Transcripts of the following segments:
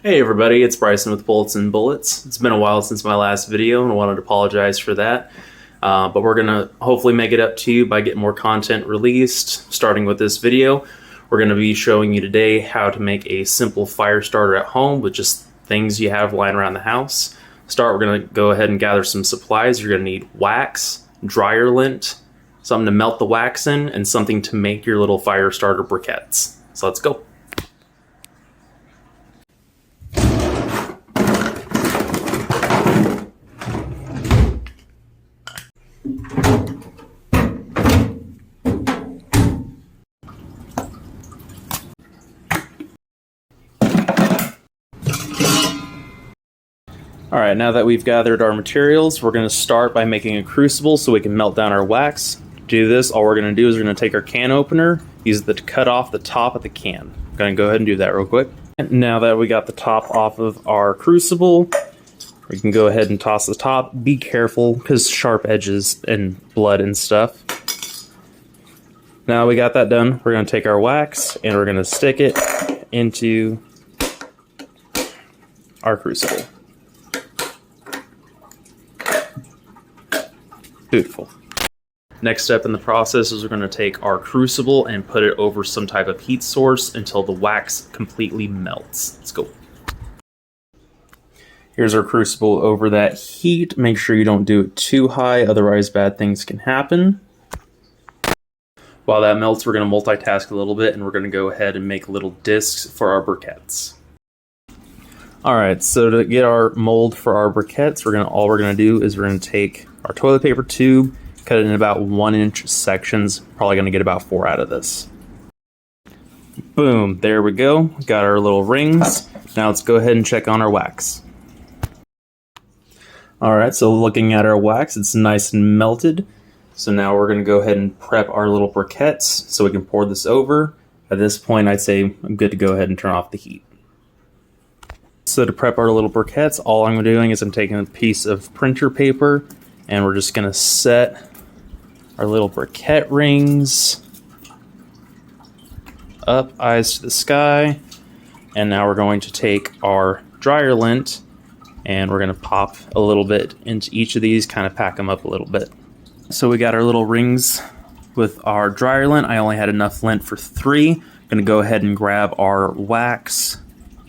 Hey everybody, it's Bryson with Pullets and Bullets. It's been a while since my last video and I wanted to apologize for that. But we're going to hopefully make it up to you by getting more content released. Starting with this video, we're going to be showing you today how to make a simple fire starter at home with just things you have lying around the house. We're going to go ahead and gather some supplies. You're going to need wax, dryer lint, something to melt the wax in, and something to make your little fire starter briquettes. So let's go. Alright, now that we've gathered our materials, we're going to start by making a crucible so we can melt down our wax. To do this, all we're going to do is we're going to take our can opener, use it to cut off the top of the can. I'm going to go ahead and do that real quick. And now that we got the top off of our crucible, we can go ahead and toss the top. Be careful, because sharp edges and blood and stuff. Now we got that done, we're going to take our wax and we're going to stick it into our crucible. Beautiful. Next step in the process is we're going to take our crucible and put it over some type of heat source until the wax completely melts. Let's go. Here's our crucible over that heat. Make sure you don't do it too high, otherwise bad things can happen. While that melts, we're going to multitask a little bit and we're going to go ahead and make little discs for our briquettes. Alright, so to get our mold for our briquettes, all we're going to do is we're going to take our toilet paper tube, cut it in about 1-inch sections. Probably going to get about 4 out of this. Boom, there we go. Got our little rings. Now let's go ahead and check on our wax. Alright, so looking at our wax, it's nice and melted. So now we're going to go ahead and prep our little briquettes so we can pour this over. At this point, I'd say I'm good to go ahead and turn off the heat. So to prep our little briquettes, all I'm doing is I'm taking a piece of printer paper and we're just going to set our little briquette rings up, eyes to the sky. And now we're going to take our dryer lint and we're going to pop a little bit into each of these, kind of pack them up a little bit. So we got our little rings with our dryer lint. I only had enough lint for 3. I'm going to go ahead and grab our wax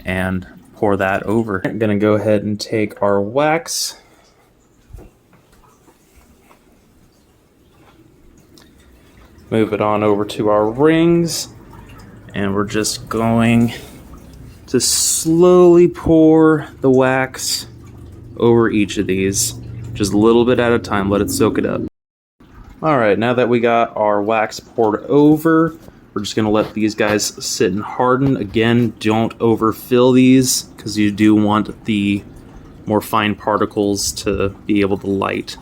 and pour that over. I'm going to go ahead and take our wax, move it on over to our rings, and we're just going to slowly pour the wax over each of these, just a little bit at a time, let it soak it up. Alright, now that we got our wax poured over, we're just going to let these guys sit and harden. Again, don't overfill these because you do want the more fine particles to be able to light.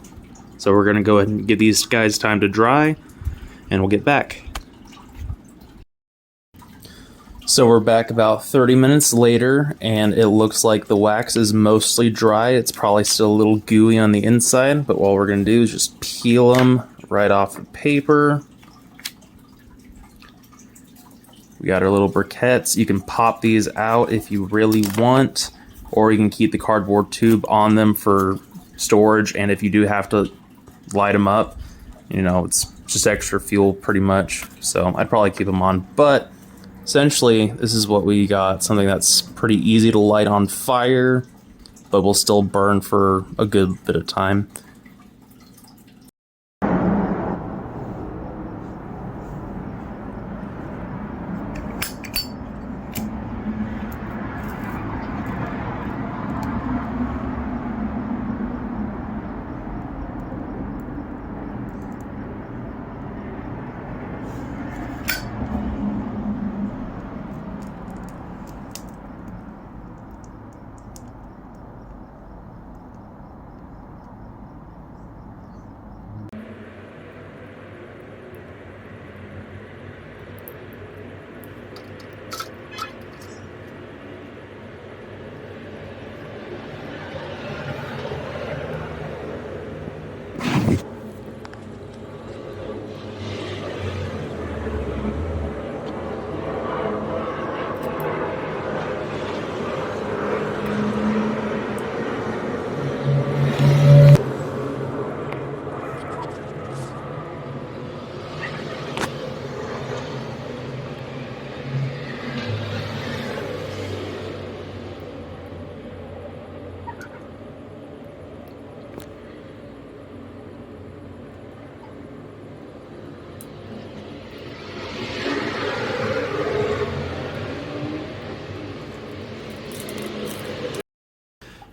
So we're going to go ahead and give these guys time to dry and we'll get back. So we're back about 30 minutes later and it looks like the wax is mostly dry. It's probably still a little gooey on the inside, but what we're going to do is just peel them right off the paper. We got our little briquettes. You can pop these out if you really want, or you can keep the cardboard tube on them for storage, and if you do have to light them up, you know, it's just extra fuel pretty much, so I'd probably keep them on. But essentially, this is what we got, something that's pretty easy to light on fire, but will still burn for a good bit of time.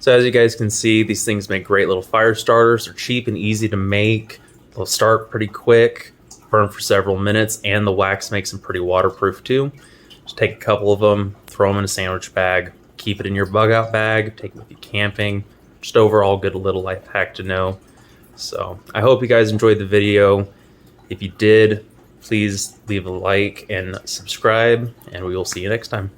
So as you guys can see, these things make great little fire starters. They're cheap and easy to make. They'll start pretty quick, burn for several minutes, and the wax makes them pretty waterproof too. Just take a couple of them, throw them in a sandwich bag, keep it in your bug out bag, take it with you camping. Just overall good little life hack to know. So I hope you guys enjoyed the video. If you did, please leave a like and subscribe, and we will see you next time.